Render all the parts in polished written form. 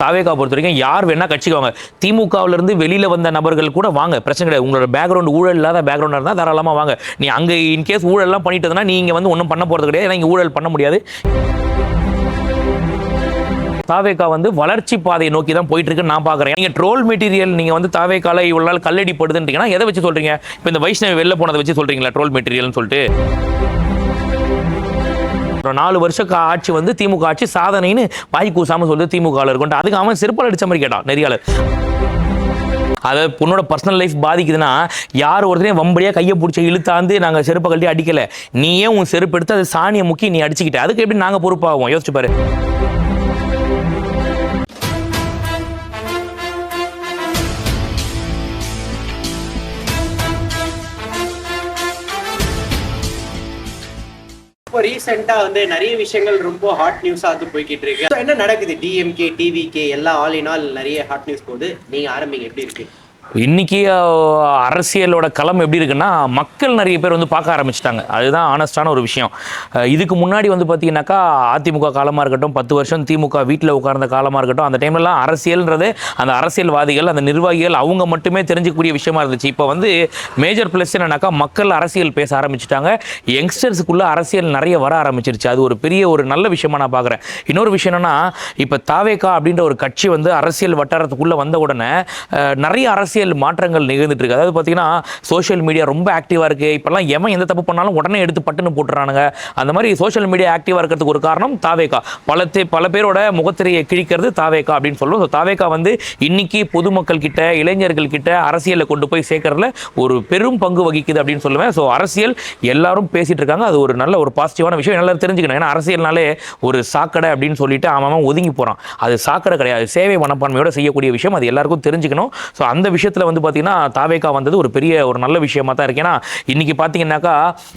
தாவேகா பொறுத்த வரைக்கும் யார் வேணா கட்சிக்கு வாங்க. திமுகவிலிருந்து வெளியில வந்த நபர்கள் கூட வாங்க, பிரச்சனை கிடையாது. உங்களோட பேக்ரவுண்ட் ஊழல் இல்லாத பேக்ரவுண்டாக இருந்தால் தாராளமாக வாங்க. நீ அங்கே இன்கேஸ் ஊழல்லாம் பண்ணிட்டதுன்னா நீங்க வந்து ஒன்றும் பண்ண போறது கிடையாது. ஏன்னா இங்கே ஊழல் பண்ண முடியாது. தாவேகா வந்து வளர்ச்சி பாதையை நோக்கி தான் போயிட்டு இருக்குன்னு நான் பார்க்குறேன். நீங்கள் ட்ரோல் மெட்டீரியல் நீங்கள் வந்து தாவேகால இவ்வளோ நாள் கல்லடிப்படுதுன்றீங்கன்னா எதை வச்சு சொல்றீங்க? இப்போ இந்த வைஷ்ணவி வெளில போனதை வச்சு சொல்றீங்களா ட்ரோல் மெட்டீரியல்னு சொல்லிட்டு? 4 வருஷம் ஆட்சி வந்து திமுக ஆட்சி சாதனைன்னு வாய் கூசாம சொல்லுது திமுக இருக்கும். அதுக்கு அவன் செருப்பால் அடிச்ச மாதிரி கேட்டான் நெறியாளர். அதை பொண்ணோட பர்சனல் லைஃப் பாதிக்குதுன்னா யார் ஒருத்தரையும் வம்படியாக கையை பிடிச்சி இழுத்தாந்து நாங்கள் செருப்பை கழட்டி அடிக்கலை, நீயே உன் செருப்பு எடுத்து அது சாணியை முக்கி நீ அடிச்சுக்கிட்ட, அதுக்கு எப்படி நாங்கள் பொறுப்பாகும்? யோசிச்சு பாரு. இப்போ ரீசெண்டா வந்து நிறைய விஷயங்கள் ரொம்ப ஹாட் நியூஸா வந்து போய்கிட்டு இருக்கு. என்ன நடக்குது? டிஎம்கே டிவிகே எல்லாம் ஆல் இன் ஆல் நிறைய ஹாட் நியூஸ் போகுது. நீங்க ஆரம்பிங்க, எப்படி இருக்கு இன்னைக்கு அரசியலோட களம் எப்படி இருக்குன்னா, மக்கள் நிறைய பேர் வந்து பார்க்க ஆரம்பிச்சிட்டாங்க. அதுதான் ஆனஸ்டான ஒரு விஷயம். இதுக்கு முன்னாடி வந்து பார்த்தீங்கன்னாக்கா அதிமுக காலமாக இருக்கட்டும், 10 வருஷம் திமுக வீட்டில் உட்கார்ந்த காலமாக இருக்கட்டும், அந்த டைம்லலாம் அரசியல்ன்றது அந்த அரசியல்வாதிகள் அந்த நிர்வாகிகள் அவங்க மட்டுமே தெரிஞ்சிக்கக்கூடிய விஷயமா இருந்துச்சு. இப்போ வந்து மேஜர் ப்ளஸ் என்னன்னாக்கா மக்கள் அரசியல் பேச ஆரம்பிச்சிட்டாங்க. யங்ஸ்டர்ஸுக்குள்ளே அரசியல் நிறைய வர ஆரம்பிச்சிருச்சு. அது ஒரு பெரிய ஒரு நல்ல விஷயமா நான் பார்க்குறேன். இன்னொரு விஷயம் என்னன்னா, இப்போ தாவேகா அப்படின்ற ஒரு கட்சி வந்து அரசியல் வட்டாரத்துக்குள்ளே வந்த உடனே நிறைய அரசியல் மாற்றங்கள் நிகழ்ந்துட்டு இருக்கு. அதாவது பார்த்தீங்கன்னா சோஷியல் மீடியா ரொம்ப ஆக்டிவாக இருக்குது. இப்போல்லாம் எவன் எந்த தப்பு பண்ணாலும் உடனே எடுத்து பட்டுன்னு போட்டுறானுங்க. அந்த மாதிரி சோஷியல் மீடியா ஆக்டிவாக இருக்கிறதுக்கு ஒரு காரணம் தாவேகா. பல பேரோட முகத்திரையை கிழிக்கிறது தாவேகா அப்படின்னு சொல்லுவோம். ஸோ தாவேகா வந்து இன்னைக்கு பொதுமக்கள் கிட்ட இளைஞர்கள் கிட்ட அரசியலை கொண்டு போய் சேர்க்கறதுல ஒரு பெரும் பங்கு வகிக்குது அப்படின்னு சொல்லுவேன். ஸோ அரசியல் எல்லாரும் பேசிட்டு இருக்காங்க. அது ஒரு நல்ல ஒரு பாசிட்டிவான விஷயம், எல்லாரும் தெரிஞ்சுக்கணும். ஏன்னா அரசியல்னாலே ஒரு சாக்கடை அப்படின்னு சொல்லிட்டு அவன் ஒதுங்கி போகிறான். அது சாக்கடை கிடையாது, சேவை மனப்பான்மையோட செய்யக்கூடிய விஷயம். அது எல்லாருக்கும் தெரிஞ்சுக்கணும். ஸோ அந்த விஷயத்தில் வந்து பார்த்தீங்கன்னா தாவேகா வந்தது ஒரு பெரிய ஒரு நல்ல விஷயமா தான் இருக்கு. ஏன்னா இன்னைக்கு பார்த்தீங்கன்னாக்கா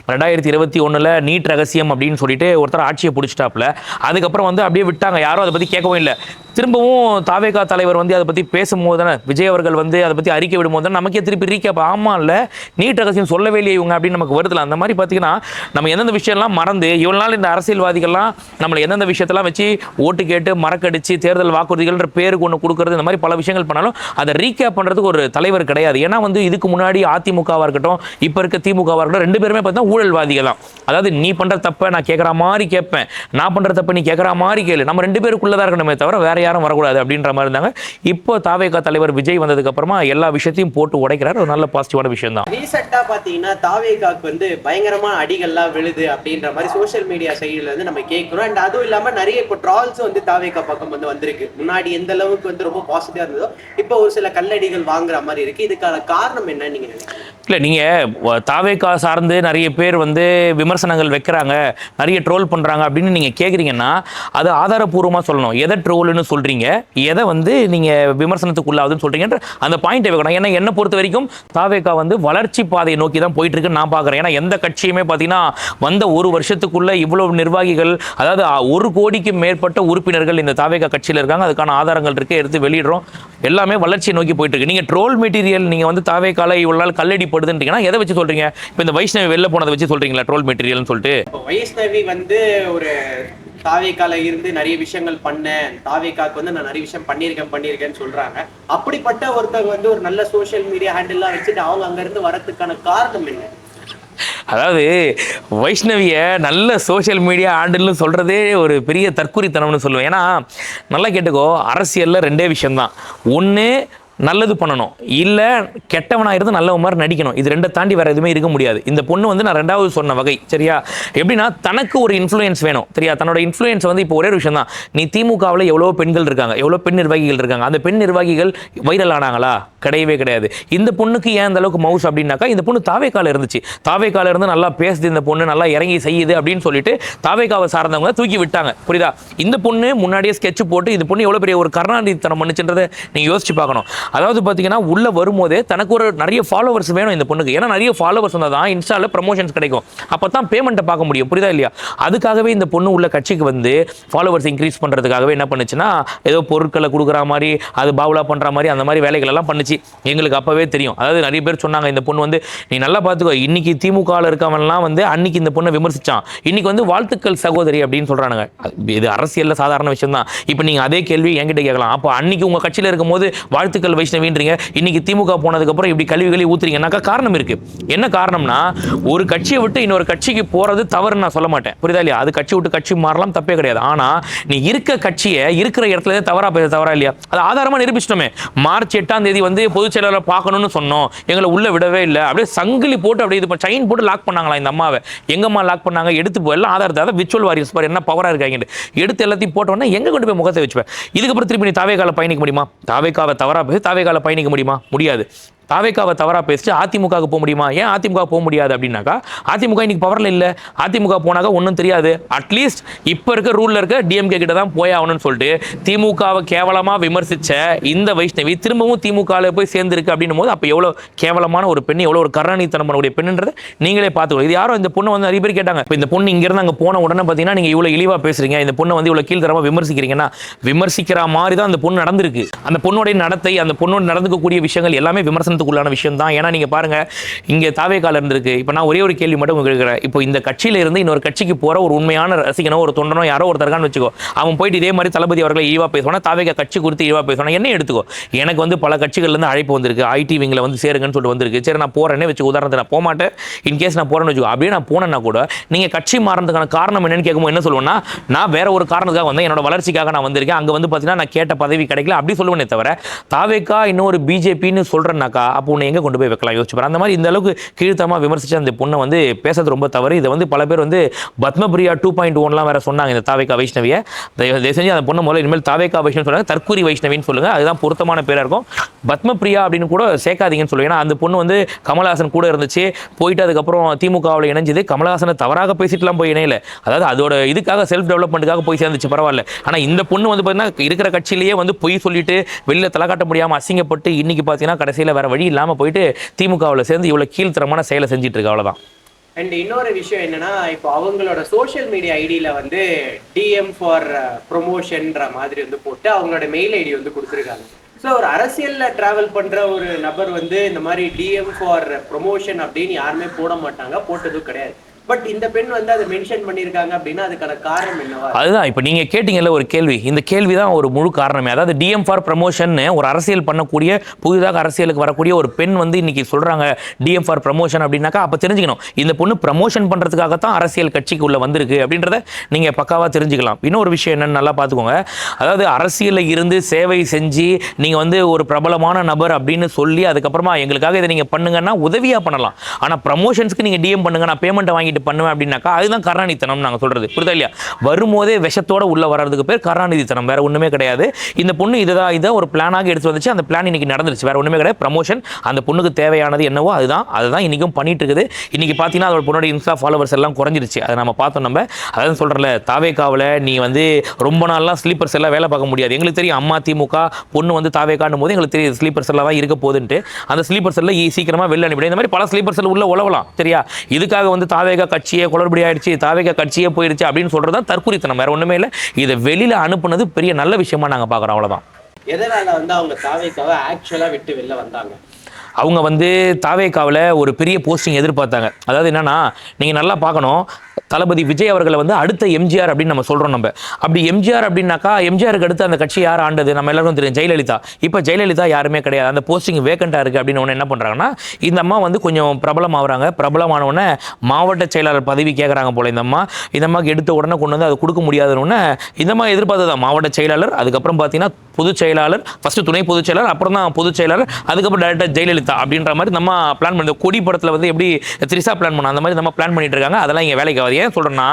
2021 நீட் ரகசியம் அப்படின்னு சொல்லிட்டு ஒருத்தர் ஆட்சியை பிடிச்சிட்டாப்புல. அதுக்கப்புறம் வந்து அப்படியே விட்டாங்க, யாரும் அதை பற்றி கேட்கவும் இல்லை. திரும்பவும் தாவேகா தலைவர் வந்து அதை பற்றி பேசும்போது தானே, விஜய் அவர்கள் வந்து அதை பற்றி அறிக்கை விடும்போது தானே நமக்கே திருப்பி ரீகேப், ஆமா இல்லை நீட் ரகசியம் சொல்லவே இல்லையே இவங்க அப்படின்னு நமக்கு வருதுல. அந்த மாதிரி பார்த்தீங்கன்னா நம்ம எந்தெந்த விஷயம்லாம் மறந்து இவ்வளோ நாள் இந்த அரசியல்வாதிகள்லாம் நம்மளை எந்தெந்த விஷயத்தெல்லாம் வச்சு ஓட்டு கேட்டு மறக்கடிச்சு தேர்தல் வாக்குறுதிகள்ன்ற பேருக்கு ஒன்று கொடுக்கறது, இந்த மாதிரி பல விஷயங்கள் பண்ணாலும் அதை ரீகேப் பண்ணுறதுக்கு ஒரு தலைவர் கிடையாது. ஏன்னா வந்து இதுக்கு முன்னாடி அதிமுகவாக இருக்கட்டும், இப்போ இருக்க திமுகவாக இருக்கட்டும், ரெண்டு பேருமே பார்த்தீங்கன்னா ஊழல்வாதிகள் தான். அதாவது நீ பண்ணுற தப்பை நான் கேட்குற மாதிரி கேட்பேன், நான் பண்ணுற தப்பை நீ கேட்குற மாதிரி கேளு, நம்ம ரெண்டு பேருக்குள்ளே தான் இருக்கணுமே தவிர வேற யாரும் வரக்கூடாது அப்படின்ற மாதிரி இருந்தாங்க. இப்போ தாவேகா தலைவர் விஜய் வந்ததுக்கு அப்புறமா எல்லா விஷயத்தையும் போட்டு உடைக்கிறார். ஒரு நல்ல பாசிட்டிவான விஷயம் தான். ரீசெண்டா பாத்தீங்கன்னா தாவேகாக்கு வந்து பயங்கரமான அடிகள்லாம் விழுது அப்படின்ற மாதிரி சோஷியல் மீடியா சைடுல இருந்து நம்ம கேட்கிறோம். அண்ட் அதுவும் இல்லாம நிறைய இப்போ ட்ரால்ஸ் வந்து தாவேகா பக்கம் வந்து வந்திருக்கு. முன்னாடி எந்த அளவுக்கு வந்து ரொம்ப பாசிட்டிவா இருந்ததோ இப்போ ஒரு சில கல்லடிகள் வாங்குற மாதிரி இருக்கு. இதுக்கான காரணம் என்ன நீங்க நினைக்கிறீங்க? இல்லை, நீங்கள் தாவேகா சார்ந்து நிறைய பேர் வந்து விமர்சனங்கள் வைக்கிறாங்க, நிறைய ட்ரோல் பண்ணுறாங்க அப்படின்னு நீங்கள் கேட்குறீங்கன்னா அது ஆதாரப்பூர்வமாக சொல்லணும். எதை ட்ரோல்னு சொல்கிறீங்க, எதை வந்து நீங்கள் விமர்சனத்துக்குள்ளாகுதுன்னு சொல்கிறீங்கன்ற அந்த பாயிண்ட்டை வைக்கணும். ஏன்னா என்னை பொறுத்த வரைக்கும் தாவேகா வந்து வளர்ச்சி பாதையை நோக்கி தான் போயிட்டு இருக்குன்னு நான் பார்க்குறேன். ஏன்னா எந்த கட்சியுமே பார்த்தீங்கன்னா வந்த ஒரு வருஷத்துக்குள்ளே இவ்வளவு நிர்வாகிகள், அதாவது 1 கோடிக்கு மேற்பட்ட உறுப்பினர்கள் இந்த தாவேகா கட்சியில் இருக்காங்க. அதுக்கான ஆதாரங்கள் இருக்குது, எடுத்து வெளியிடுறோம். எல்லாமே வளர்ச்சியை நோக்கி போயிட்டு இருக்கு. நீங்கள் ட்ரோல் மெட்டீரியல் நீங்கள் வந்து தாவேகால இவ்வளோ நாள் கல்லடிப்படுதுன்றீங்கன்னா எதை வச்சு சொல்கிறீங்க? இப்போ இந்த வைஷ்ணவி வெளில போனதை வச்சு சொல்கிறீங்களா ட்ரோல் மெட்டீரியல்னு சொல்லிட்டு? வைஷ்ணவி வந்து ஒரு தாவேகால இருந்து நிறைய விஷயங்கள் பண்ணேன், தாவேகாக்கு வந்து நான் நிறைய விஷயம் பண்ணியிருக்கேன்னு சொல்றாங்க. அப்படிப்பட்ட ஒருத்தர் வந்து ஒரு நல்ல சோஷியல் மீடியா ஹேண்டில்லாம் வச்சுட்டு அவங்க அங்க இருந்து வரதுக்கான காரணம் என்ன? அதாவது வைஷ்ணவியை நல்ல சோஷியல் மீடியா ஹேண்டில்னு சொல்கிறதே ஒரு பெரிய தற்குறித்தனம்னு சொல்லுவேன். ஏன்னா நல்லா கேட்டுக்கோ, அரசியலில் 2 விஷயம்தான். ஒன்று நல்லது பண்ணணும், இல்லை கெட்டவனாக இருந்து நல்ல மாதிரி நடிக்கணும். இது 2 தாண்டி வேறு எதுவுமே இருக்க முடியாது. இந்த பொண்ணு வந்து நான் 2வது சொன்ன வகை, சரியா? எப்படின்னா தனக்கு ஒரு இன்ஃப்ளூயன்ஸ் வேணும், சரியா? தன்னோட இன்ஃப்ளூயன்ஸ் வந்து இப்போ ஒரே விஷயம் தான். நீ திமுகவில் எவ்வளோ பெண்கள் இருக்காங்க, எவ்வளோ பெண் நிர்வாகிகள் இருக்காங்க. அந்த பெண் நிர்வாகிகள் வைரல் ஆனாங்களா? கிடையவே கிடையாது. இந்த பொண்ணுக்கு ஏன் அந்த அளவுக்கு மவுஸ் அப்படின்னாக்கா, இந்த பொண்ணு தாவேகால இருந்துச்சு, தாவேகால இருந்து நல்லா பேசுது, இந்த பொண்ணு நல்லா இறங்கி செய்யுது அப்படின்னு சொல்லிட்டு தாவேகாவை சார்ந்தவங்க தூக்கி விட்டாங்க, புரியுதா? இந்த பொண்ணு முன்னாடியே ஸ்கெட்ச் போட்டு இந்த பொண்ணு எவ்வளோ பெரிய ஒரு கருணாநிதித்தனம் பண்ணுச்சுன்றதை நீங்கள் யோசிச்சு பார்க்கணும். அதாவது பார்த்தீங்கன்னா உள்ள வரும்போதே தனக்கு ஒரு நிறைய ஃபாலோவர்ஸ் வேணும் இந்த பொண்ணுக்கு. ஏன்னா நிறைய ஃபாலோவர்ஸ் வந்தால் தான் இன்ஸ்டாவில் ப்ரமோஷன்ஸ் கிடைக்கும், அப்போ தான் பேமெண்ட்டை பார்க்க முடியும். புரியுதா இல்லையா? அதுக்காகவே இந்த பொண்ணு உள்ள கட்சிக்கு வந்து ஃபாலோவர்ஸ் இன்க்ரீஸ் பண்ணுறதுக்காகவே என்ன பண்ணுச்சுன்னா, ஏதோ பொருட்களை கொடுக்குற மாதிரி, அது பாவுலா பண்ணுற மாதிரி, அந்த மாதிரி வேலைகள் எல்லாம் பண்ணுச்சு. எங்களுக்கு அப்போவே தெரியும். அதாவது நிறைய பேர் சொன்னாங்க, இந்த பொண்ணு வந்து நீ நல்லா பார்த்துக்கோ, இன்னைக்கு திமுகவில் இருக்கவன்லாம் வந்து அன்னைக்கு இந்த பொண்ணை விமர்சிச்சான், இன்னைக்கு வந்து வாழ்த்துக்கள் சகோதரி அப்படின்னு சொல்கிறானுங்க. இது அரசியலில் சாதாரண விஷயம் தான். இப்போ நீங்கள் அதே கேள்வி என்கிட்ட கேட்கலாம். அப்போ அன்னைக்கு உங்கள் கட்சியில் இருக்கும்போது வாழ்த்துக்கள் வைஷ்ணவின்றீங்க, இன்னைக்கு திமுக போனதுக்கப்புறம் இப்படி கல்வி ஊத்துறீங்கன்னாக்கா காரணம் இருக்கு. என்ன காரணம்னா, ஒரு கட்சியை விட்டு இன்னொரு கட்சிக்கு போறது தவறுன்னு நான் சொல்ல மாட்டேன். புரியுதா இல்லையா? அது கட்சி விட்டு கட்சி மாறலாம், தப்பே கிடையாது. ஆனா நீ இருக்க கட்சியை இருக்கிற இடத்துல தவறா பேச தவறா இல்லையா? அது ஆதாரமா நிரூபிச்சிட்டோமே. மார்ச் 8ஆம் தேதி வந்து பொதுச் செயலாளர் பார்க்கணும்னு சொன்னோம், எங்களை உள்ள விடவே இல்லை. அப்படியே சங்கிலி போட்டு அப்படியே இது செயின் போட்டு லாக் பண்ணாங்களா இந்த அம்மாவை? எங்கம்மா லாக் பண்ணாங்க? எடுத்து எல்லாம் ஆதாரத்தை, அதாவது விர்ச்சுவல் வாரியர்ஸ் பாரு என்ன பவரா இருக்காங்க, எடுத்து எல்லாத்தையும் போட்டோன்னா எங்க கொண்டு போய் முகத்தை வச்சுப்பேன்? இதுக்கப்புறம் திருப்பி நீ தாவேகால பயணிக்க முடியுமா? தாவேகாவை தவறா பேசி தாவேகால பயணிக்க முடியுமா? முடியாது. தாவேகாவை தவறாக பேசிட்டு அதிமுகவுக்கு போக முடியுமா? ஏன் அதிமுக போக முடியாது அப்படின்னாக்கா, அதிமுக இன்னைக்கு பவரில் இல்லை. அதிமுக போனாக்கா ஒன்றும் தெரியாது. அட்லீஸ்ட் இப்போ இருக்க ரூலில் இருக்க டிஎம்கே கிட்ட தான் போய் ஆகணும்னு சொல்லிட்டு திமுகவை கேவலமாக விமர்சித்த இந்த வைஷ்ணவி திரும்பவும் திமுகவில் போய் சேர்ந்துருக்கு அப்படின்னும் போது, அப்போ எவ்வளோ கேவலமான ஒரு பெண், எவ்வளோ ஒரு கருணாநிதித்தனம் பண்ணக்கூடிய பெண்ணுன்றதை நீங்களே பார்த்துக்கணும். இது யாரும் இந்த பொண்ணை வந்து நிறைய பேர் கேட்டாங்க. இப்போ இந்த பொண்ணு இங்கேருந்து அங்கே போன உடனே பார்த்தீங்கன்னா, நீங்கள் இவ்வளோ இழிவாக பேசுறீங்க, இந்த பொண்ணை வந்து இவ்வளோ கீழ்த்தரமாக விமர்சிக்கிறீங்கன்னா, விமர்சிக்கிற மாதிரி தான் அந்த பொண்ணு நடந்திருக்கு. அந்த பொண்ணுடைய நடத்தை, அந்த பொண்ணோட நடந்துக்கக்கூடிய விஷயங்கள் எல்லாமே விமர்சனத்துக்குள்ளான விஷயம் தான். ஏன்னா நீங்க பாருங்க, இங்க தாவேகால இருந்திருக்கு. இப்போ நான் ஒரே ஒரு கேள்வி மட்டும் உங்களுக்கு கேட்கிறேன். இப்போ இந்த கட்சியில இருந்து இன்னொரு கட்சிக்கு போற ஒரு உண்மையான ரசிகனோ ஒரு தொண்டனோ யாரோ ஒருத்தருக்கான்னு வச்சுக்கோ, அவன் போயிட்டு இதே மாதிரி தளபதி அவர்களை இழிவா பேசுவானா, தாவேகா கட்சி குறித்து இழிவா பேசுவானா, என்ன எடுத்துக்கோ. எனக்கு வந்து பல கட்சிகள்ல இருந்து அழைப்பு வந்திருக்கு, ஐடி விங்கில் வந்து சேருங்கன்னு சொல்லிட்டு வந்திருக்கு. சரி நான் போறேன்னே வச்சு, உதாரணத்தை நான் போக மாட்டேன், இன்கேஸ் நான் போறேன்னு வச்சுக்கோ. அப்படியே நான் போனேன்னா கூட நீங்க கட்சி மாறதுக்கான காரணம் என்னன்னு கேட்கும்போது என்ன சொல்லுவேன்னா, நான் வேற ஒரு காரணத்துக்காக வந்தேன், என்னோட வளர்ச்சிக்காக நான் வந்திருக்கேன், அங்க வந்து பார்த்தீங்கன்னா நான் கேட்ட பதவி கிடைக்கல அப்படி சொல்லுவேனே தவிர, தாவேகா இன்னொரு பிஜேபின்னு சொல்றேன்னாக்கா அப்போ உன்னை எங்க கொண்டு போய் வைக்கலாம் யோசிச்சு பாரு. அந்த மாதிரி இந்த அளவுக்கு கீழ்த்தமா விமர்சிச்சு அந்த பொண்ணை வந்து பேசுறது ரொம்ப தவறு. இதை வந்து பல பேர் வந்து பத்மபிரியா 2.1 வேற சொன்னாங்க இந்த தாவேகா வைஷ்ணவியை. தயவு செஞ்சு அந்த பொண்ணு முதல்ல இனிமேல் தாவேகா வைஷ்ணவி சொல்லுங்க, தற்கூரி வைஷ்ணவின்னு சொல்லுங்க, அதுதான் பொருத்தமான பேரா இருக்கும். பத்மபிரியா அப்படின்னு கூட சேர்க்காதீங்கன்னு சொல்லுங்க. ஏன்னா அந்த பொண்ணு வந்து கமலஹாசன் கூட இருந்துச்சு, போயிட்டு அதுக்கப்புறம் திமுகவில் இணைஞ்சது, கமலஹாசனை தவறாக பேசிட்டுலாம் போய் இணையில, அதாவது அதோட இதுக்காக செல்ஃப் டெவலப்மெண்ட்டுக்காக போய் சேர்ந்துச்சு, பரவாயில்ல. ஆனா இந்த பொண்ணு வந்து பார்த்தீங்கன்னா இருக்கிற கட்சியிலேயே வந்து பொய் சொல்லிட்டு வெளியில தலை காட்ட முடியாம அசிங்கப்பட்டு இன்னைக்கு பார்த்தீங்கன்னா கடைசியில் வேற வழி இல்லாமல் போயிட்டு திமுகவில் சேர்ந்து இவ்வளவு கீழ்த்தரமான செயலை செஞ்சுட்டு இருக்கு, அவ்வளவுதான். அண்ட் இன்னொரு விஷயம் என்னன்னா, இப்போ அவங்களோட சோஷியல் மீடியா ஐடியில வந்து டிஎம் ஃபார் ப்ரொமோஷன்ற மாதிரி வந்து போட்டு அவங்களோட மெயில் ஐடி வந்து கொடுத்துருக்காங்க. ஸோ ஒரு அரசியல்ல டிராவல் பண்ற ஒரு நபர் வந்து இந்த மாதிரி டிஎம் ஃபார் ப்ரொமோஷன் அப்படின்னு யாருமே போட மாட்டாங்க, போட்டதும் கிடையாது. பட் இந்த பெண் வந்து அதை மென்ஷன் பண்ணியிருக்காங்க அப்படின்னா அதுக்கான காரணம் என்னவா? அதுதான் இப்போ நீங்க கேட்டீங்கல்ல ஒரு கேள்வி, இந்த கேள்வி தான் ஒரு முழு காரணமே. அதாவது டிஎம் ஃபார் ப்ரமோஷன் ஒரு அரசியல் பண்ணக்கூடிய, புதிதாக அரசியலுக்கு வரக்கூடிய ஒரு பெண் வந்து இன்னைக்கு சொல்றாங்க டிஎம் ஃபார் ப்ரமோஷன் அப்படின்னாக்கா, அப்போ தெரிஞ்சுக்கணும் இந்த பொண்ணு ப்ரமோஷன் பண்றதுக்காக தான் அரசியல் கட்சிக்கு உள்ள வந்திருக்கு அப்படின்றத நீங்க பக்காவா தெரிஞ்சுக்கலாம். இன்னொரு விஷயம் என்னன்னு நல்லா பார்த்துக்கோங்க. அதாவது அரசியலில் இருந்து சேவை செஞ்சு நீங்க வந்து ஒரு பிரபலமான நபர் அப்படின்னு சொல்லி அதுக்கப்புறமா எங்களுக்காக இதை நீங்க பண்ணுங்கன்னா உதவியா பண்ணலாம். ஆனா ப்ரமோஷன்ஸ்க்கு நீங்க டிஎம் பண்ணுங்க, நான் பேமெண்ட் வாங்கி பண்ணுவேன் அப்படின்னாக்கா அதுதான் கருணாநிதித்தனம் நாங்க சொல்றது, புரியுதா இல்லையா? வரும்போதே விஷத்தோட உள்ள வர்றதுக்கு பேர் கருணாநிதித்தனம், வேற ஒண்ணுமே கிடையாது. இந்த பொண்ணு இதை ஒரு பிளானாக எடுத்து வந்துச்சு, அந்த பிளான் இன்னைக்கு நடந்துருச்சு, வேற ஒண்ணுமே கிடையாது. ப்ரமோஷன் அந்த பொண்ணுக்கு தேவையானது என்னவோ அதுதான் இன்னைக்கும் பண்ணிட்டு இருக்குது. இன்னைக்கு பார்த்தீங்கன்னா அதோட பொண்ணோட இன்ஸ்டா ஃபாலோவர்ஸ் எல்லாம் குறைஞ்சிருச்சு, அதை நம்ம பார்த்தோம். நம்ம அதான் சொல்றல, தாவேகாவில் நீ வந்து ரொம்ப நாள்லாம் ஸ்லீப்பர்ஸ் எல்லாம் வேலை பார்க்க முடியாது. எங்களுக்கு தெரியும் அம்மா திமுக பொண்ணு வந்து தாவேகான்னும் போது எங்களுக்கு தெரியும் ஸ்லீப்பர்ஸ் எல்லாம் தான் இருக்க போகுதுன்ட்டு. அந்த ஸ்லீப்பர்ஸ் எல்லாம் சீக்கிரமா வெளில அனுப்பிடும். இந்த மாதிரி பல ஸ்லீப்பர்ஸ் உள்ள உழவலாம், சரியா? இதுக்காக வந்து தாவேகா கட்சியே குளறுபடி ஆயிடுச்சு, தாவேகா கட்சியே போயிடுச்சு அப்படின்னு சொல்றதுதான் தற்குறித்தனம், வேற ஒண்ணுமே இல்லை. இதை வெளியில அனுப்புனது பெரிய நல்ல விஷயமா நாங்க பாக்குறோம், அவ்வளவுதான். எதனால வந்து அவங்க தாவேகாவை ஆக்சுவலா விட்டு வெளில வந்தாங்க? அவங்க வந்து தாவேகாவில் ஒரு பெரிய போஸ்டிங் எதிர்பார்த்தாங்க. அதாவது என்னன்னா, நீங்கள் நல்லா பார்க்கணும், தளபதி விஜய் அவர்களை வந்து அடுத்த எம்ஜிஆர் அப்படின்னு நம்ம சொல்கிறோம். நம்ம அப்படி எம்ஜிஆர் அப்படின்னாக்கா, எம்ஜிஆருக்கு அடுத்து அந்த கட்சி யார் ஆண்டது நம்ம எல்லாருக்கும் தெரியும், ஜெயலலிதா. இப்போ ஜெயலலிதா யாருமே கிடையாது, அந்த போஸ்டிங் வேக்கண்டாக இருக்குது அப்படின்னு ஒன்று என்ன பண்ணுறாங்கன்னா, இந்த அம்மா வந்து கொஞ்சம் பிரபலம் ஆகுறாங்க. பிரபலமானவுடனே மாவட்ட செயலாளர் பதவி கேட்குறாங்க போல. இந்த அம்மாவுக்கு எடுத்த உடனே கொண்டு வந்து அதை கொடுக்க முடியாதுன்னு இந்த அம்மா எதிர்பார்த்ததான் மாவட்ட செயலாளர், அதுக்கப்புறம் பார்த்தீங்கன்னா பொதுச் செயலாளர், ஃபர்ஸ்ட் துணை பொதுச் செயலாளர், அப்புறம் தான் பொதுச் செயலாளர், அதுக்கப்புறம் டேரக்டர் ஜெயலலிதா அப்படின்ற மாதிரி நம்ம பிளான் பண்ணி, கொடி படத்தில் வந்து எப்படி திரிசா பிளான் பண்ணோம் அந்த மாதிரி நம்ம பிளான் பண்ணிட்டு இருக்காங்க. அதெல்லாம் இங்கே வேலைக்கு ஆகுது. ஏன் சொல்கிறேன்னா,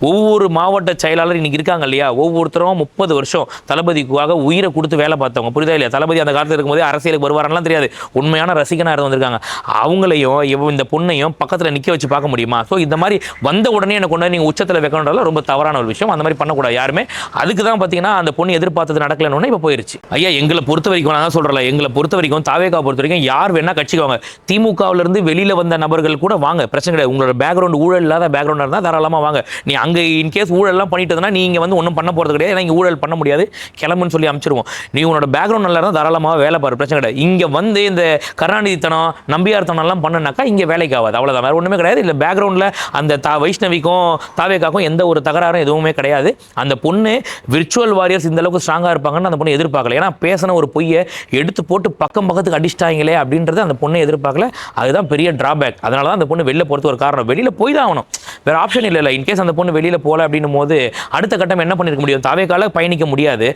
ஒவ்வொரு மாவட்ட செயலாளர் இன்னைக்கு இருக்காங்க இல்லையா, ஒவ்வொருத்தரும் 30 வருஷம் தளபதிக்காக உயிரை கொடுத்து வேலை பார்த்தவங்க, புரியுதா இல்லையா? தளபதி அந்த காலத்தில் இருக்கும்போது அரசியலுக்கு வருவாரெல்லாம் தெரியாது, உண்மையான ரசிகனாக இருந்து வந்திருக்காங்க. அவங்களையும் இந்த பொண்ணையும் பக்கத்தில் நிற்க வச்சு பார்க்க முடியுமா? ஸோ இந்த மாதிரி வந்த உடனே எனக்கு கொண்டு நீங்கள் உச்சத்தில் வைக்கணுன்றதுல ரொம்ப தவறான ஒரு விஷயம். அந்த மாதிரி பண்ணக்கூடாது யாருமே. அதுக்கு தான் பார்த்தீங்கன்னா அந்த பொண்ணு எதிர்பார்த்தது நடக்கலன்னு இப்போ போயிருச்சு. ஐயா எங்களை பொறுத்த வரைக்கும் நான் தான் சொல்கிறேன், எங்களை பொறுத்த வரைக்கும் தாவேகா பொறுத்த வரைக்கும் யார் வேணா கட்சிக்கு வாங்க. திமுகவிலிருந்து வெளியில் வந்த நபர்கள் கூட வாங்க, பிரச்சனை கிடையாது. உங்களோட பேக்ரவுண்ட் ஊழல் இல்லாத பேக்ரவுண்டாக இருந்தால் தாராளமாக வாங்க. நீ அங்கே இன்கேஸ் ஊழல்லாம் பண்ணிட்டு நீங்கள் வந்து ஒன்றும் பண்ண போகிறது கிடையாது, ஏன்னா இங்கே ஊழல் பண்ண முடியாது, கிளம்புன்னு சொல்லி அனுப்பிச்சிருவோம். நீ உன்னோட பேக்ரவுண்ட் நல்லா இருந்தால் தாராளமாக வேலை பாரு, பிரச்சனை கிடையாது. இங்கே வந்து இந்த கருணாநிதித்தனம் நம்பியார்த்தனம்லாம் பண்ணுனாக்கா இங்கே வேலைக்கு ஆகாது, அவ்வளோதான், வேறு ஒன்றுமே கிடையாது. இல்லை பேக்ரவுண்டில் அந்த வைஷ்ணவிக்கும் தாவேகாக்கும் எந்த ஒரு தகராறும் எதுவுமே கிடையாது. அந்த பொண்ணு விர்ச்சுவல் வாரியர்ஸ் இந்த அளவுக்கு ஸ்ட்ராங்காக இருப்பாங்கன்னு அந்த பொண்ணு எதிர்பார்க்கல. ஏன்னா பேசின ஒரு பொய்யை எடுத்து போட்டு பக்கத்துக்கு அடிச்சிட்டாங்களே அப்படின்றது அந்த பொண்ணை எதிர்பார்க்கல. அதுதான் பெரிய டிராபேக். அதனால தான் அந்த பொண்ணு வெளில போகிறது ஒரு காரணம். வெளியில் போய் தான் ஆகணும், வேறு ஆப்ஷன் இல்லை. இன்கேஸ் அந்த பொண்ணு வெளியில் போகல அப்படின்னும் போது அடுத்த கட்டம் என்ன பண்ணிருக்க முடியும்? தாவேகால பயணிக்க முடியாது,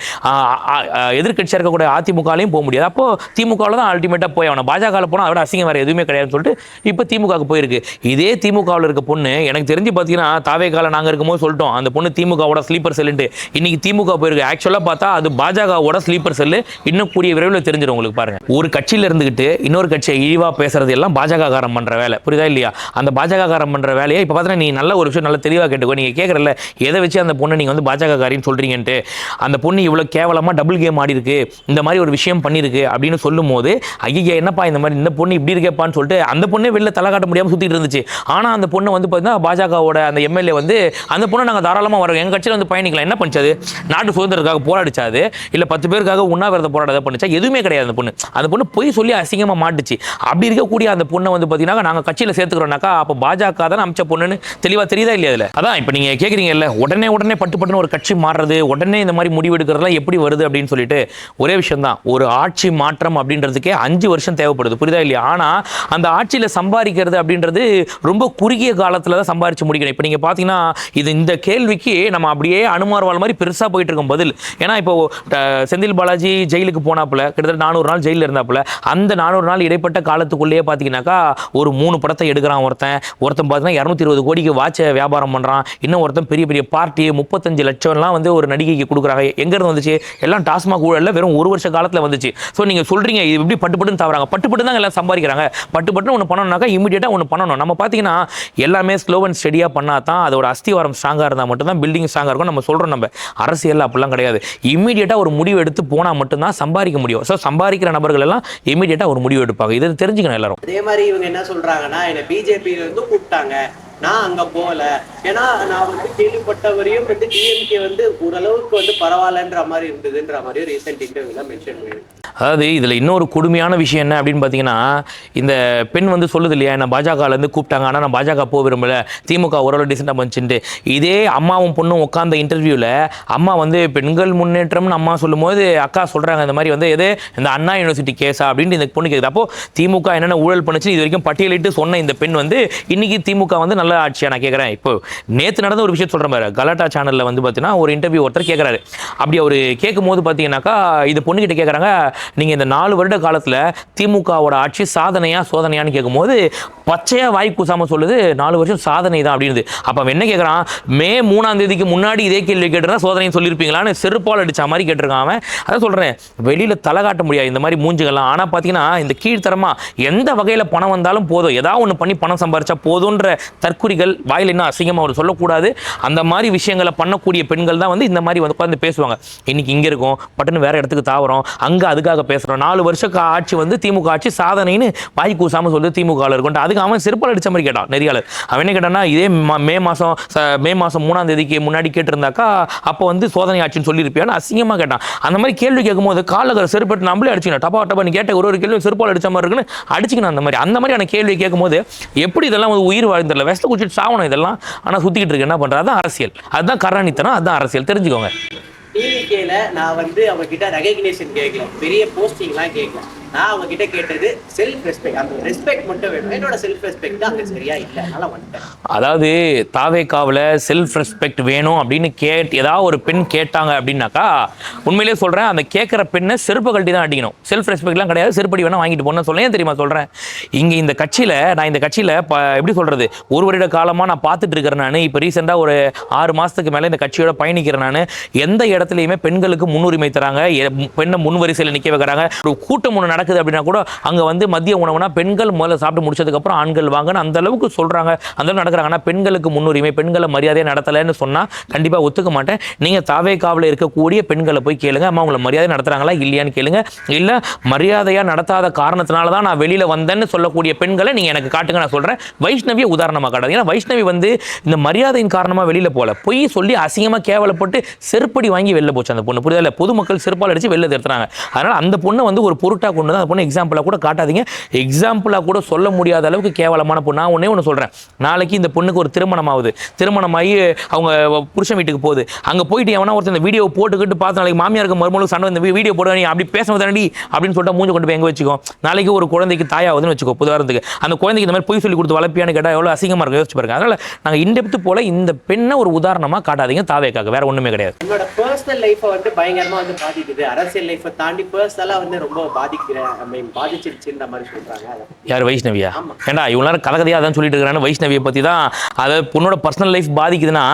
எதிர்கட்சியாக இருக்கக்கூடிய அதிமுகலையும் போக முடியாது. அப்போ திமுகவில் தான் அல்டிமேட்டாக போய் ஆகணும். பாஜகவில் போனால் அதோட அசிங்கம் வேறு எதுவுமே கிடையாதுன்னு சொல்லிட்டு இப்போ திமுகவுக்கு போயிருக்கு. இதே திமுகவில் இருக்க பொண்ணு எனக்கு தெரிஞ்சு பார்த்தீங்கன்னா தாவேகால நாங்கள் இருக்கும்போது சொல்லிட்டோம் அந்த பொண்ணு திமுகவோட ஸ்லீப்பர் செல்லுன்ட்டு. இன்னைக்கு திமுக போயிருக்கு. ஆக்சுவலாக பார்த்தா அது பாஜகவோட ஸ்லீப்பர் செல்லு. இன்னும் கூடிய விரைவில் தெரிஞ்சிடும் உங்களுக்கு. பாருங்க, ஒரு கட்சியில் இருந்துகிட்டு இன்னொரு கட்சியை இழிவா பேசுறது எல்லாம் பாஜக காரம் பண்ற வேலை, புரியுதா இல்லையா? அந்த பாஜக காரம் பண்ற வேலையை இப்போ பார்த்தா நீ நல்ல ஒரு விஷயம் நல்லா தெளிவாக கேட்டுக்கோ. நீங்க கேட்கறல எதை வச்சு அந்த பொண்ணு நீங்க வந்து பாஜக காரின்னு சொல்றீங்கன்ட்டு. அந்த பொண்ணு இவ்வளவு கேவலமா டபுள் கேம் ஆடி இருக்கு, இந்த மாதிரி ஒரு விஷயம் பண்ணிருக்கு அப்படின்னு சொல்லும் போது ஐயா என்னப்பா இந்த மாதிரி இந்த பொண்ணு இப்படி இருக்கேப்பான்னு சொல்லிட்டு அந்த பொண்ணே வெளில தலை காட்ட முடியாமல் சுத்திட்டு இருந்துச்சு. ஆனா அந்த பொண்ணு வந்து பார்த்தீங்கன்னா பாஜகவோட அந்த எம்எல்ஏ வந்து அந்த பொண்ணை நாங்கள் தாராளமாக வரோம், எங்க கட்சியில் வந்து பயணிக்கலாம். என்ன பண்ணிச்சது? நாட்டு சுதந்திரத்துக்காக போராடிச்சாது, இல்லை 10 பேருக்காக உண்ணாவிரத போராட பண்ணிச்சா? எதுவுமே கிடையாது. அந்த பொண்ணு போய் சொல்லி அசிங்கமாக மாட்டுச்சு. அப்படி இருக்கக்கூடிய அந்த பொண்ணை வந்து பார்த்தீங்கன்னா நாங்கள் கட்சியில் சேர்த்துக்கிறோம்னாக்கா அப்போ பாஜக தான் அமைச்ச பொண்ணுன்னு தெளிவாக தெரியுதா இல்லையா? அதில் அதான் இப்போ நீங்கள் கேட்குறீங்கல்ல, உடனே பட்டுன்னு ஒரு கட்சி மாறுறது, உடனே இந்த மாதிரி முடிவு எடுக்கிறதுலாம் எப்படி வருது அப்படின்னு சொல்லிட்டு ஒரே விஷயம் தான், ஒரு ஆட்சி மாற்றம் அப்படின்றதுக்கே 5 வருஷம் தேவைப்படுது, புரியுதா இல்லையா? ஆனால் அந்த ஆட்சியில் சம்பாதிக்கிறது அப்படின்றது ரொம்ப குறுகிய காலத்தில் தான் சம்பாதிச்சு முடிக்கணும். இப்போ நீங்கள் பார்த்தீங்கன்னா இந்த கேள்விக்கு நம்ம அப்படியே அனுமார்வாள் மாதிரி பெருசாக போயிட்டு இருக்கோம் பதில். ஏன்னா இப்போ செந்தில் பாலாஜி ஜெயிலுக்கு போனாப்புல கிட்டத்தட்ட 400 நாள் ஜெயிலில் இருந்தாப்புல. அந்த 400 நாள் இடைப்பட்ட காலத்துக்குள்ளேயே பார்த்தீங்கன்னாக்கா ஒரு 3 படத்தை எடுக்கிறான் ஒருத்தன் பார்த்தீங்கன்னா 220 கோடிக்கு வாட்சை வியாபாரம் பண்ணுறான். இன்னும் ஒருத்தன் பெரிய பார்ட்டி 35 லட்சம்லாம் வந்து ஒரு நடிகைக்கு கொடுக்குறாங்க. எங்கேருந்து வந்துச்சு? எல்லாம் டாஸ்மாக் ஊழலில் வெறும் 1 வருஷ காலத்தில் வந்துச்சு. ஸோ நீங்கள் சொல்கிறீங்க இது எப்படி பட்டுப்பட்டுன்னு தவறாங்க? பட்டுப்பட்டு தான் எல்லாம் சம்பாதிக்கிறாங்க. பட்டுப்பட்டு ஒன்று பண்ணணும்னாக்கா இமீடியட்டாக ஒன்று பண்ணணும். நம்ம பார்த்தீங்கன்னா எல்லாமே ஸ்லோ அண்ட் ஸ்டெடியாக பண்ணால் தான் அதோட அஸ்திவாரம் ஸ்ட்ராங்காக இருந்தால் மட்டும்தான் பில்டிங் ஸ்ட்ராங்காக இருக்கும். நம்ம சொல்கிறோம், நம்ம அரசியல் அப்படிலாம் கிடையாது. இமீடியட்டாக ஒரு முடிவு எடுத்து போனால் மட்டும்தான் சம்பாதிக்க முடியும். ஸோ சம்பாதிக்கிற நபர்கள் எல்லாம் இமீடியட்டாக ஒரு முடிவு எடுப்பாங்க. இதை தெரிஞ்சுக்கணும் எல்லாரும். அதே மாதிரி இவங்க என்ன சொல்றாங்கன்னா, என்ன பிஜேபியில இருந்து கூப்பிட்டாங்க, நான் அங்க போகல. ஏன்னா நான் வந்து கேள்விப்பட்டவரையும் வந்து டிஎம்கே வந்து ஓரளவுக்கு வந்து பரவாயில்லன்ற மாதிரி இருந்ததுன்ற மாதிரி ரீசெண்ட் இன்டர்வியூல மென்ஷன் பண்ணிருக்கேன். அதாவது இதில் இன்னொரு கொடுமையான விஷயம் என்ன அப்படின்னு பார்த்தீங்கன்னா, இந்த பெண் வந்து சொல்லுது இல்லையா, என்ன பாஜகலேருந்து கூப்பிட்டாங்க, ஆனால் நான் பாஜக போக விரும்பல, திமுக ஓரளவு டீசெண்டாக பண்ணிச்சுட்டு. இதே அம்மாவும் பொண்ணும் உட்காந்த இன்டர்வியூவில் அம்மா வந்து பெண்கள் முன்னேற்றம்னு அம்மா சொல்லும்போது அக்கா சொல்கிறாங்க இந்த மாதிரி வந்து எது இந்த அண்ணா யூனிவர்சிட்டி கேஸா அப்படின்ட்டு இந்த பொண்ணு கேட்குது. அப்போ திமுக என்னென்ன ஊழல் பண்ணுச்சு இது வரைக்கும் பட்டியலிட்டு சொன்ன இந்த பெண் வந்து இன்னைக்கு திமுக வந்து நல்ல ஆட்சியா? நான் கேட்குறேன். இப்போ நேற்று நடந்த ஒரு விஷயம் சொல்கிறேன் பாரு, கலாட்டா சேனலில் வந்து பார்த்தீங்கன்னா ஒரு இன்டர்வியூ ஒருத்தர் கேட்குறாரு. அப்படி அவர் கேட்கும் போது பார்த்தீங்கன்னாக்கா இது பொண்ணுக்கிட்ட கேட்குறாங்க, நீங்கள் இந்த 4 வருட காலத்தில் திமுகவோட ஆட்சி சாதனையா சோதனையான்னு கேட்கும்போது பச்சையாக வாய் கூசாமல் சொல்லுது 4 வருஷம் சாதனை தான் அப்படின்னு. அப்போ அவன் என்ன கேட்குறான், மே 3ஆம் தேதிக்கு முன்னாடி இதே கேள்வி கேட்டுருந்தா சோதனைன்னு சொல்லியிருப்பீங்களான்னு செருப்பால் அடித்த மாதிரி கேட்டிருக்கான் அவன். அதான் சொல்கிறேன், வெளியில் தலை காட்ட முடியாது இந்த மாதிரி மூஞ்சுகள்லாம். ஆனால் பார்த்தீங்கன்னா இந்த கீழ்த்தரமாக எந்த வகையில் பணம் வந்தாலும் போதும், ஏதாவது ஒன்று பண்ணி பணம் சம்பாரிச்சா போதுன்ற தற்குறிகள் வாயில் இன்னும் அசிங்கமாக அவர் சொல்லக்கூடாது. அந்த மாதிரி விஷயங்களை பண்ணக்கூடிய பெண்கள் தான் வந்து இந்த மாதிரி வந்து உட்காந்து பேசுவாங்க. இன்னைக்கு இங்கே இருக்கும், பட்டுன்னு வேற இடத்துக்கு தாவறோம், அங்கே அதுக்காக பேசுகிறோம். 4 வருஷ ஆட்சி வந்து திமுக ஆட்சி சாதனைன்னு வாய் கூசாமல் சொல்லுது திமுகவில் இருக்கும். அதுக்கு அவன் செருப்பால் அடித்த மாதிரி கேட்டான் நெறியாளர். அவன் என்ன கேட்டான்னா, இதே மே மாதம் 3ஆம் தேதிக்கு முன்னாடி கேட்டிருந்தாக்கா அப்போ வந்து சோதனை ஆட்சின்னு சொல்லியிருப்பியான்னு அசிங்கமாக கேட்டான். அந்த மாதிரி கேள்வி கேட்கும்போது காலில் செருப்பட்டு நம்மளே அடிச்சுக்கணும். டப்பா நீ கேட்ட ஒரு கேள்வி செருப்பால் அடித்த மாதிரி இருக்குன்னு அடிச்சுக்கணும். அந்த மாதிரியான கேள்வி கேட்கும்போது எப்படி இதெல்லாம் வந்து உயிர் வாழ்ந்துடல, வெஸ்ட் குடிச்சிட்டு சாவணும் இதெல்லாம். ஆனால் சுற்றிக்கிட்டு இருக்கு, என்ன பண்ணுறது? அதுதான் அரசியல், அதுதான் கருணாநிதித்தனம், அதுதான் அரசியல், தெரிஞ்சுக்கோங்க. டிவிகேல நான் வந்து அவங்க கிட்ட ரெகக்னேஷன் கேட்கல, பெரிய போஸ்டிங்லாம் கேட்கல. நான் அவங்க கிட்ட கேட்டது செல்ஃப் ரெஸ்பெக்ட். அந்த ரெஸ்பெக்ட் மட்டும் வேணும். என்னோட செல்ஃப் ரெஸ்பெக்ட் அங்கே சரியா இல்லை, அதனால வந்துட்டேன். அதாவது தாவேகாவில் செல்ஃப் ரெஸ்பெக்ட் வேணும் அப்படின்னு ஏதாவது ஒரு பெண் கேட்டாங்க அப்படின்னாக்கா உண்மையிலே சொல்கிறேன், அந்த கேட்குற பெண்ணை செருப்பு கழட்டி தான் அடிக்கணும். செல்ஃப் ரெஸ்பெக்ட்லாம் கிடையாது, செருப்படி வேணால் வாங்கிட்டு போகணும்னு சொல்லேன். தெரியுமா சொல்கிறேன், இங்கே இந்த கட்சியில் எப்படி சொல்கிறது, ஒரு வருட காலமாக நான் பார்த்துட்டு இருக்கிறேன். நான் இப்போ ரீசெண்டாக ஒரு 6 மாதத்துக்கு மேலே இந்த கட்சியோட பயணிக்கிறேன். நான் எந்த இடத்துலையுமே பெண்களுக்கு முன்னுரிமை தராங்க, பெண்ணை முன் வரிசையில் நிற்க வைக்கிறாங்க. ஒரு கூட்டம் ஒன்று நடக்குது அப்படின்னா கூட அங்கே வந்து மதிய உணவுனா பெண்கள் முதல்ல சாப்பிட்டு முடிச்சதுக்கப்புறம் ஆண்கள் வாங்கன்னு அந்த அளவுக்கு சொல்கிறாங்க, அந்த அளவுக்கு நடக்கிறாங்க. ஆனால் பெண்களுக்கு முன்னுரிமை, பெண்களை மரியாதையை நடத்தலைன்னு சொன்னால் கண்டிப்பாக ஒத்துக்க மாட்டேன். நீங்கள் தாவேகாவில் இருக்கக்கூடிய பெண்களை போய் கேளுங்க, அம்மா உங்களை மரியாதை நடத்துகிறாங்களா இல்லையான்னு கேளுங்க. இல்லை மரியாதையாக நடத்தாத காரணத்தினால தான் நான் வெளியில் வந்தேன்னு சொல்லக்கூடிய பெண்களை நீங்கள் எனக்கு காட்டுங்க, நான் சொல்கிறேன். வைஷ்ணவியை உதாரணமாக காட்டாது. ஏன்னா வைஷ்ணவி வந்து இந்த மரியாதையின் காரணமாக வெளியில் போகல, பொய் சொல்லி அசிங்கமாக கேவலப்பட்டு செருப்படி வாங்கி வெளில போச்சு அந்த பொண்ணு. புரியுதா? பொதுமக்கள் செருப்பால் அடித்து வெளில எடுத்துறாங்க. அதனால் அந்த பொண்ணை வந்து ஒரு பொருட்டாக கொண்டு தான் அந்த பொண்ணு எக்ஸாம்பிளாக கூட காட்டாதீங்க. எக்ஸாம்பிளாக கூட சொல்ல முடியாத அளவுக்கு கேவலமான பொண்ணு. நான் ஒன்று சொல்கிறேன், நாளைக்கு இந்த பொண்ணுக்கு ஒரு திருமணம் ஆகுது, திருமணமாகி அவங்க புருஷன் வீட்டுக்கு போகுது, அங்கே போயிட்டு எவனா ஒருத்தர் இந்த வீடியோ போட்டுக்கிட்டு பார்த்து நாளைக்கு மாமியாருக்கு மறுமொழி சண்டை, இந்த வீடியோ போட நீ அப்படி பேச தானடி அப்படின்னு சொல்லிட்டு மூஞ்சி கொண்டு போய் எங்கே வச்சுக்கோ. நாளைக்கு ஒரு குழந்தைக்கு தாயாகுதுன்னு வச்சுக்கோ, உதாரணத்துக்கு அந்த குழந்தைக்கு இந்த மாதிரி பொய் சொல்லி கொடுத்து வளர்ப்பியான்னு கேட்டால் எவ்வளோ அசிங்கமாக இருக்கும், யோசிச்சு பாருங்க. அதனால் நாங்கள் இன்டெப்த்து போல இந்த பெண்ணை ஒரு உதாரணமாக காட்டாதீங்க தாவேக்காக, வேற ஒன்றுமே கிடையாது. என்னோட பர்சனல் லைஃப்பை வந்து பயங்கரமாக வந்து பாதிக்குது, அரசியல் லைஃப்பை தாண்டி பர்சனலாக வந்து ரொம்ப பாதிச்சிருச்சுன்ற மாதிரி சொல்கிறாங்க. யார்? வைஷ்ணவியா? ஏண்டா இவ்வளோ நேரம் கதையாக அதான் சொல்லிட்டு இருக்கிறான்னு வைஷ்ணவியை பற்றி தான். அதை பொண்ணோட பர்சனல் லைஃப் பாதிக்குதுன்னா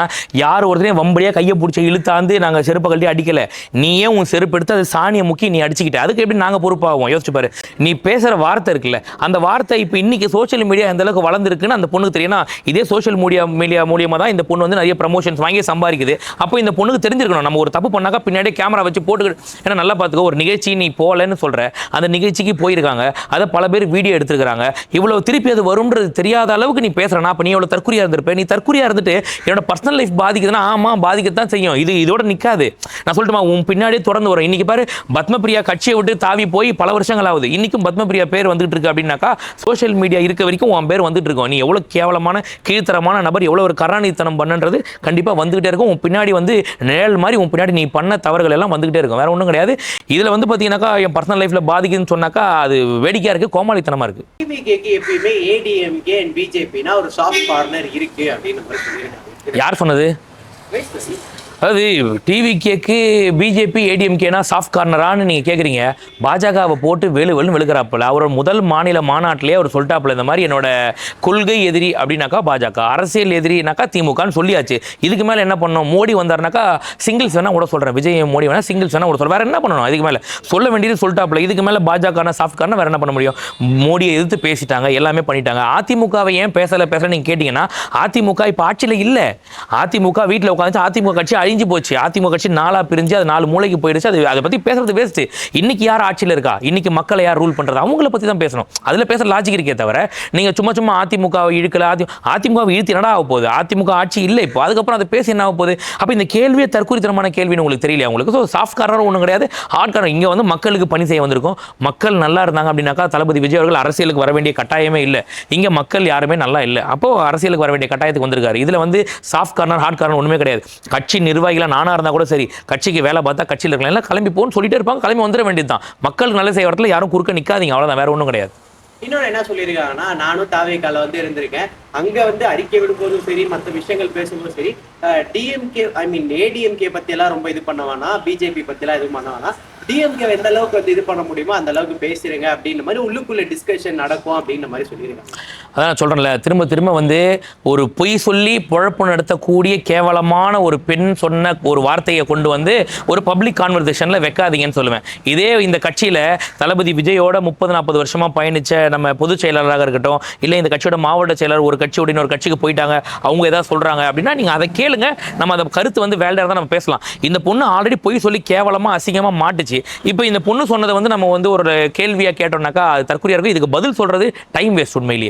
யார் ஒருத்தரையும் வம்படியாக கையை பிடிச்சி இழுத்தாந்து நாங்கள் செருப்பை கழட்டி அடிக்கலை, நீயே உன் செருப்பு எடுத்து அது சாணியை முக்கி நீ அடிச்சுக்கிட்ட, அதுக்கு எப்படி நாங்கள் பொறுப்பாகும்? யோசிச்சு பாரு. நீ பேசுகிற வார்த்தை இருக்குல்ல, அந்த வார்த்தை இப்போ இன்னைக்கு சோஷியல் மீடியா எந்த அளவுக்கு வளர்ந்துருக்குன்னு அந்த பொண்ணுக்கு தெரியும். இதே சோஷியல் மீடியா மூலியமாக தான் இந்த பொண்ணு வந்து நிறைய ப்ரமோஷன்ஸ் வாங்கி சம்பாதிக்குது. அப்போ இந்த பொண்ணுக்கு தெரிஞ்சிருக்கணும், நம்ம ஒரு தப்பு பண்ணாக்கா பின்னாடி கேமரா வச்சு போட்டுக்கிட்டு. ஏன்னா நல்லா பார்த்துக்கோ, ஒரு நிகழ்ச்சி நீ போகலன்னு சொல்கிற, அந்த நிகழ்ச்சிக்கு போயிருக்காங்க, அதை பல பேர் வீடியோ எடுத்துருக்காங்க, இவ்வளோ திருப்பி அது வரும்ன்றது தெரியாத அளவுக்கு நீ பேசுகிறனா, அப்போ நீ எவ்வளோ தற்குறியாக இருந்திருப்பேன். நீ தற்குறியாக இருந்துட்டு என்னோட பர்சனல் லைஃப் பாதிக்குதுன்னா ஆமாம் பாதிக்கத்தான் செய்யும். இதோட நிற்காது. நான் சொல்லட்டுமா, உன் பின்னாடியே தொடர்ந்து வரும். இன்னைக்கு பாரு, பத்மபிரியா கட்சியை விட்டு தாவி போய் பல வருஷங்கள் ஆகுது, இன்னைக்கும் பத்மபிரியா பேர் வந்துட்டு இருக்கு அப்படின்னாக்கா சோஷியல் மீடியா இருக்க வரைக்கும் உன் பேர் வந்துட்டு இருக்கும். நீ எவ்வளோ கேவலமான கீழ்த்தரமான நபர், எவ்வளோ ஒரு கருணாநிதித்தனம் பண்ணுன்றது கண்டிப்பாக வந்துகிட்டே இருக்கும். உன் பின்னாடி வந்து நிழல் மாதிரி உன் பின்னாடி நீ பண்ண தவறுகள் எல்லாம் வந்துகிட்டே இருக்கும், வேற ஒன்றும் கிடையாது. இதில் வந்து பார்த்தீங்கன்னாக்கா என் பர்சனல் லைஃப்பில் பாதிக்குதுன்னு சொன்னாக்கா அது வேடிக்கையாக இருக்குது, கோமாளித்தனமாக இருக்குது. டிவிகேக்கு எப்பயுமே ஏடிஎம்கே அண்ட் பிஜேபினா ஒரு சாஃப்ட் கார்னர் இருக்கு அப்படின்னு சொல்லியிருக்காங்க. யார் சொன்னது? அதாவது டிவிகேக்கு பிஜேபி ஏடிஎம்கேனா சாஃப்ட் கார்னரான்னு நீங்கள் கேட்குறீங்க. பாஜகவை போட்டு வெளுன்னு வெளுக்கிறாப்புல. அவரோட முதல் மாநில மாநாட்டிலே அவர் சொல்லிட்டாப்புல, இந்த மாதிரி என்னோட கொள்கை எதிரி அப்படின்னாக்கா பாஜக, அரசியல் எதிரினாக்கா திமுகன்னு சொல்லியாச்சு. இதுக்கு மேலே என்ன பண்ணணும்? மோடி வந்தாருனாக்கா சிங்கிள்ஸ் வேணா கூட சொல்கிறேன், விஜய் மோடி வேணா சிங்கிள்ஸ் வேணா கூட சொல்கிறேன், வேறு என்ன பண்ணணும்? இதுக்கு மேலே சொல்ல வேண்டியது சொல்லிட்டாப்புல. இதுக்கு மேலே பாஜகனா சாஃப்ட் கார்னர் வேறு என்ன பண்ண முடியும்? மோடியை எதிர்த்து பேசிட்டாங்க, எல்லாமே பண்ணிட்டாங்க. அதிமுகவை ஏன் பேசலை நீங்கள் கேட்டிங்கன்னா, அதிமுக இப்போ ஆட்சியில் இல்லை. அதிமுக வீட்டில் உட்காந்து அதிமுக கட்சி அழிஞ்சு போச்சு. அதிமுக கட்சி 4 பிரிஞ்சு அது 4 மூலைக்கு போயிடுச்சு. அது அதை பற்றி பேசுறது வேஸ்ட். இன்னைக்கு யார் ஆட்சியில் இருக்கா, இன்னைக்கு மக்களை யார் ரூல் பண்றது, அவங்கள பற்றி தான் பேசணும். அதில் பேசுற லாஜிக் இருக்கே தவிர நீங்கள் சும்மா அதிமுகவை இழுக்கல, அதிமுகவை இழுத்து என்னடா ஆக போகுது? அதிமுக ஆட்சி இல்லை இப்போ, அதுக்கப்புறம் அதை பேசி என்ன ஆக போகுது? அப்போ இந்த கேள்வியே தற்கொலைத்தனமான கேள்வின்னு உங்களுக்கு தெரியல உங்களுக்கு. ஸோ சாஃப்ட் கார்னர் ஒன்றும் கிடையாது, ஹார்ட் கார்னர். இங்கே வந்து மக்களுக்கு பணி செய்ய வந்திருக்கும். மக்கள் நல்லா இருந்தாங்க அப்படின்னாக்கா தளபதி விஜய் அவர்கள் அரசியலுக்கு வர வேண்டிய கட்டாயமே இல்லை. இங்கே மக்கள் யாருமே நல்லா இல்லை, அப்போ அரசியலுக்கு வர வேண்டிய கட்டாயத்துக்கு வந்திருக்காரு. இதில் வந்து சாஃப்ட் கார்னர் ஹார்ட் கார்னர் ஒன்றுமே கிடையாது. கட்சி நிர்வாகிகள் நானா இருந்தால் கூட சரி, கட்சிக்கு வேலை பார்த்தா கட்சியில் இருக்கலாம், எல்லாம் கிளம்பி போன்னு சொல்லிட்டே இருப்பாங்க, கிளம்பி வந்துட வேண்டியது தான். மக்களுக்கு நல்ல செய்ய இடத்துல யாரும் குறுக்க நிற்காதீங்க, அவ்வளோதான், வேற ஒன்றும் கிடையாது. இன்னொன்று என்ன சொல்லியிருக்காங்கன்னா, நானும் தாவேக்கால வந்து இருந்திருக்கேன், அங்கே வந்து அறிக்கை விடும்போதும் சரி, மற்ற விஷயங்கள் பேசும்போதும் சரி, டிஎம்கே ஏடிஎம்கே பற்றியெல்லாம் ரொம்ப இது பண்ணுவானா, பிஜேபி பற்றிலாம் இது பண்ணுவானா, டிஎம்கே எந்த அளவுக்கு வந்து இது பண்ண முடியுமோ அந்த அளவுக்கு பேசுறீங்க அப்படின்ற மாதிரி உள்ளுக்குள்ள டிஸ்கஷன் நடக்கும் அப்படின்ற மாதிரி சொல்லியிருக்காங்க. அதான் சொல்கிறேன்ல, திரும்ப வந்து ஒரு பொய் சொல்லி பொழப்பு நடத்தக்கூடிய கேவலமான ஒரு பெண் சொன்ன ஒரு வார்த்தையை கொண்டு வந்து ஒரு பப்ளிக் கான்வர்சேஷனில் வைக்காதீங்கன்னு சொல்லுவேன். இதே இந்த கட்சியில் தளபதி விஜயோட 30-40 வருஷமாக பயணித்த நம்ம பொதுச் செயலாளராக இருக்கட்டும், இல்லை இந்த கட்சியோட மாவட்ட செயலர் ஒரு கட்சியோட இன்னொரு கட்சிக்கு போயிட்டாங்க, அவங்க ஏதாவது சொல்கிறாங்க அப்படின்னா நீங்கள் அதை கேளுங்க, நம்ம அதை கருத்து வந்து வேலையாக தான் நம்ம பேசலாம். இந்த பொண்ணு ஆல்ரெடி பொய் சொல்லி கேவலமாக அசிங்கமாக மாட்டுச்சு. இப்போ இந்த பொண்ணு சொன்னதை வந்து நம்ம வந்து ஒரு கேள்வியாக கேட்டோம்னாக்கா அது தற்கொலையாக இருக்கும். இதுக்கு பதில் சொல்கிறது டைம் வேஸ்ட் உண்மையிலேயே.